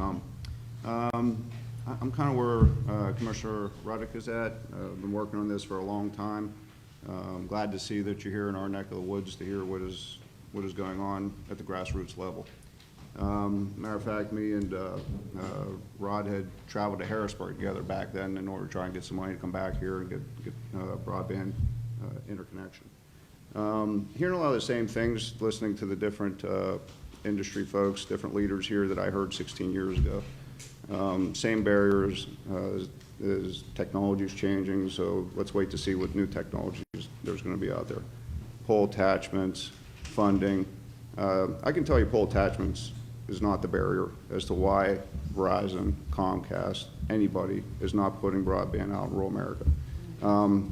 come. I'm kind of where Commissioner Ruddick is at. I've been working on this for a long time. I'm glad to see that you're here in our neck of the woods to hear what is going on at the grassroots level. Matter of fact, me and Rod had traveled to Harrisburg together back then in order to try and get some money to come back here and get broadband interconnection. Hearing a lot of the same things, listening to the different industry folks, different leaders here that I heard 16 years ago. Same barriers as technology is changing, so let's wait to see what new technologies there's going to be out there. Pole attachments, funding. I can tell you pole attachments is not the barrier as to why Verizon, Comcast, anybody is not putting broadband out in rural America.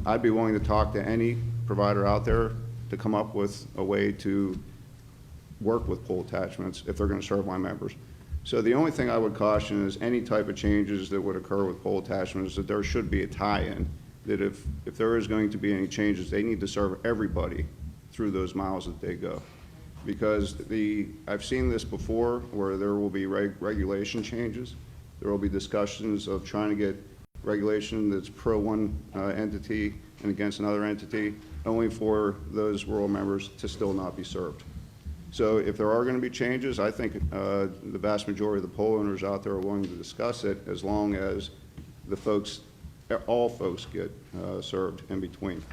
I'd be willing to talk to any provider out there to come up with a way to work with pole attachments if they're going to serve my members. So the only thing I would caution is any type of changes that would occur with pole attachments, that there should be a tie-in, that if there is going to be any changes, they need to serve everybody through those miles that they go. Because I've seen this before where there will be regulation changes. There will be discussions of trying to get regulation that's pro one entity and against another entity, only for those rural members to still not be served. So if there are going to be changes, I think the vast majority of the pole owners out there are willing to discuss it as long as the folks, all folks get served in between.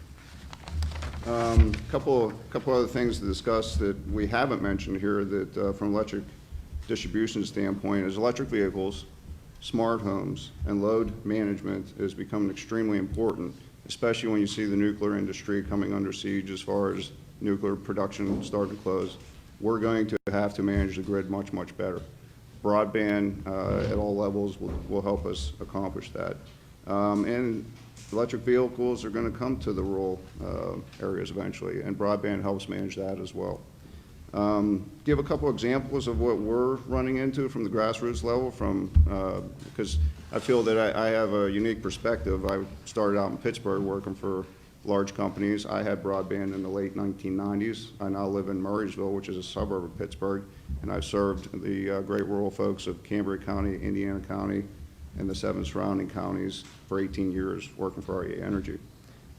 Couple other things to discuss that we haven't mentioned here that from electric distribution standpoint is electric vehicles, smart homes, and load management is becoming extremely important, especially when you see the nuclear industry coming under siege as far as nuclear production starting to close. We're going to have to manage the grid much, much better. Broadband at all levels will help us accomplish that. And electric vehicles are going to come to the rural areas eventually, and broadband helps manage that as well. Give a couple examples of what we're running into from the grassroots level, because I feel that I have a unique perspective. I started out in Pittsburgh working for large companies. I had broadband in the late 1990s. I now live in Murraysville, which is a suburb of Pittsburgh, and I've served the great rural folks of Cambria County, Indiana County, and the 7 surrounding counties for 18 years working for REA Energy.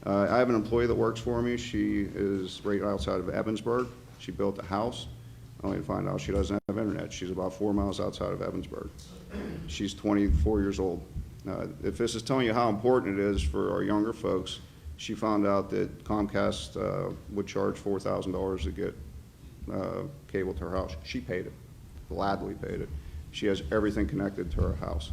I have an employee that works for me. She is right outside of Evansburg. She built a house, only to find out she doesn't have internet. She's about 4 miles outside of Evansburg. She's 24 years old. If this is telling you how important it is for our younger folks, she found out that Comcast would charge $4,000 to get cable to her house. She paid it, gladly paid it. She has everything connected to her house.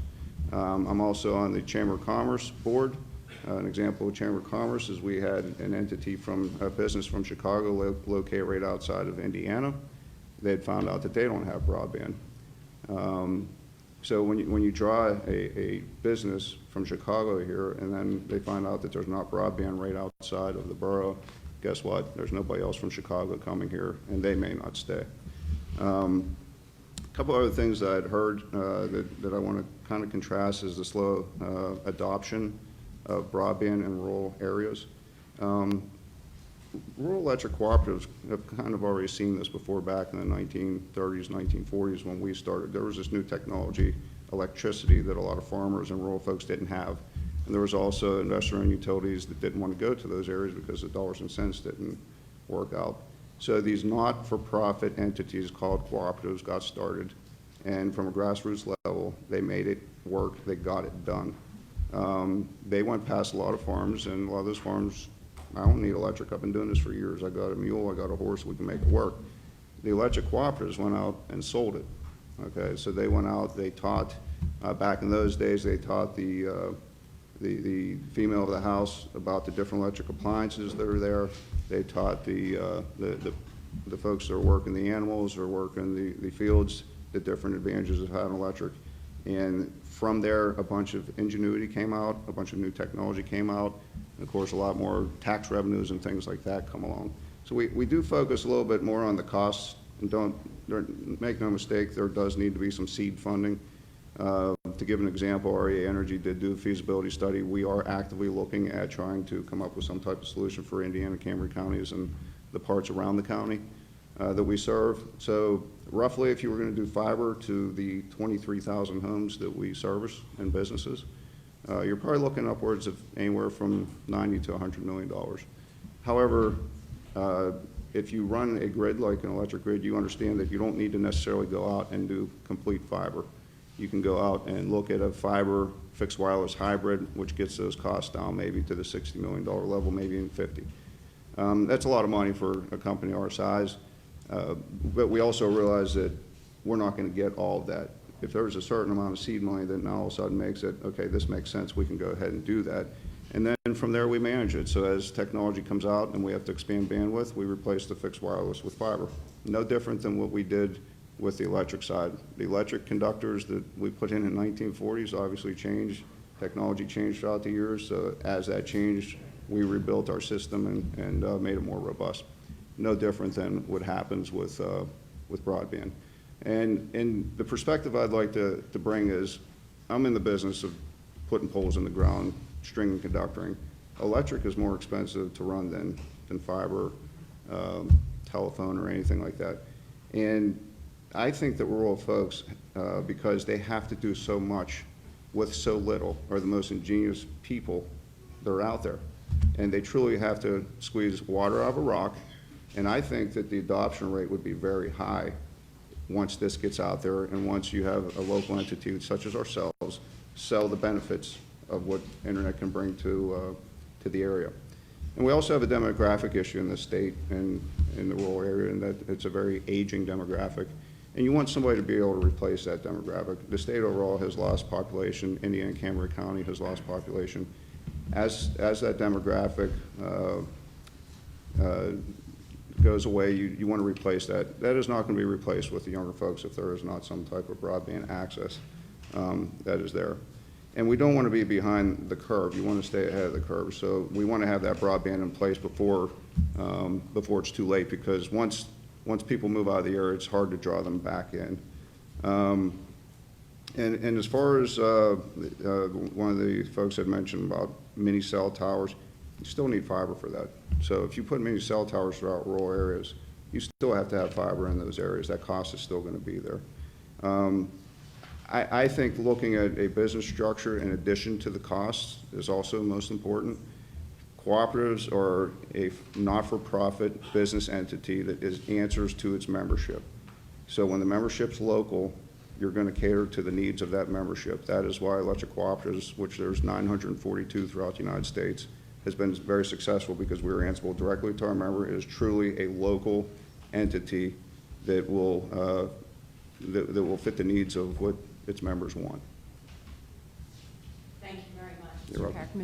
I'm also on the Chamber of Commerce board. An example of Chamber of Commerce is we had an entity from a business from Chicago located right outside of Indiana. They had found out that they don't have broadband. So when you draw a business from Chicago here and then they find out that there's not broadband right outside of the borough, guess what? There's nobody else from Chicago coming here, and they may not stay. A couple other things that I'd heard that I want to kind of contrast is the slow adoption of broadband in rural areas. Rural electric cooperatives have kind of already seen this before back in the 1930s, 1940s when we started. There was this new technology, electricity, that a lot of farmers and rural folks didn't have. And there was also investor-owned utilities that didn't want to go to those areas because the dollars and cents didn't work out. So these not-for-profit entities called cooperatives got started, and from a grassroots level, they made it work. They got it done. They went past a lot of farms, and a lot of those farms, I don't need electric. I've been doing this for years. I got a mule, I got a horse, we can make it work. The electric cooperatives went out and sold it. Okay, so they went out, they taught, back in those days, they taught the female of the house about the different electric appliances that are there. They taught the folks that are working the animals or working the fields the different advantages of having electric. And from there, a bunch of ingenuity came out, a bunch of new technology came out, and of course, a lot more tax revenues and things like that come along. So we do focus a little bit more on the costs, and make no mistake, there does need to be some seed funding. To give an example, REA Energy did do a feasibility study. We are actively looking at trying to come up with some type of solution for Indiana, Cambria counties, and the parts around the county. that we serve. So roughly, if you were going to do fiber to the 23,000 homes that we service and businesses, you're probably looking upwards of anywhere from $90 to $100 million. However, if you run a grid like an electric grid, you understand that you don't need to necessarily go out and do complete fiber. You can go out and look at a fiber fixed wireless hybrid, which gets those costs down maybe to the $60 million level, maybe even 50. That's a lot of money for a company our size, but we also realize that we're not going to get all of that. If there's a certain amount of seed money that now all of a sudden makes it, okay, this makes sense, we can go ahead and do that. And then from there we manage it. So as technology comes out and we have to expand bandwidth, we replace the fixed wireless with fiber. No different than what we did with the electric side. The electric conductors that we put in 1940s obviously changed. Technology changed throughout the years. So as that changed, we rebuilt our system and made it more robust. No different than what happens with broadband. And the perspective I'd like to bring is, I'm in the business of putting poles in the ground, string and conductoring. Electric is more expensive to run than fiber, telephone, or anything like that. And I think that rural folks, because they have to do so much with so little, are the most ingenious people that are out there. And they truly have to squeeze water out of a rock. And I think that the adoption rate would be very high once this gets out there and once you have a local entity such as ourselves sell the benefits of what internet can bring to the area. And we also have a demographic issue in the state and in the rural area, and that it's a very aging demographic. And you want somebody to be able to replace that demographic. The state overall has lost population. Indiana and Carrick County has lost population. As that demographic goes away, you want to replace that. That is not going to be replaced with the younger folks if there is not some type of broadband access that is there. And we don't want to be behind the curve. You want to stay ahead of the curve. So we want to have that broadband in place before it's too late, because once people move out of the area, it's hard to draw them back in. And as far as one of the folks had mentioned about mini cell towers, you still need fiber for that. So if you put mini cell towers throughout rural areas, you still have to have fiber in those areas. That cost is still going to be there. I think looking at a business structure in addition to the costs is also most important. Cooperatives are a not-for-profit business entity that answers to its membership. So when the membership's local, you're going to cater to the needs of that membership. That is why electric cooperatives, which there's 942 throughout the United States, has been very successful, because we are answerable directly to our member. It is truly a local entity that will fit the needs of what its members want. Thank you very much. You're welcome.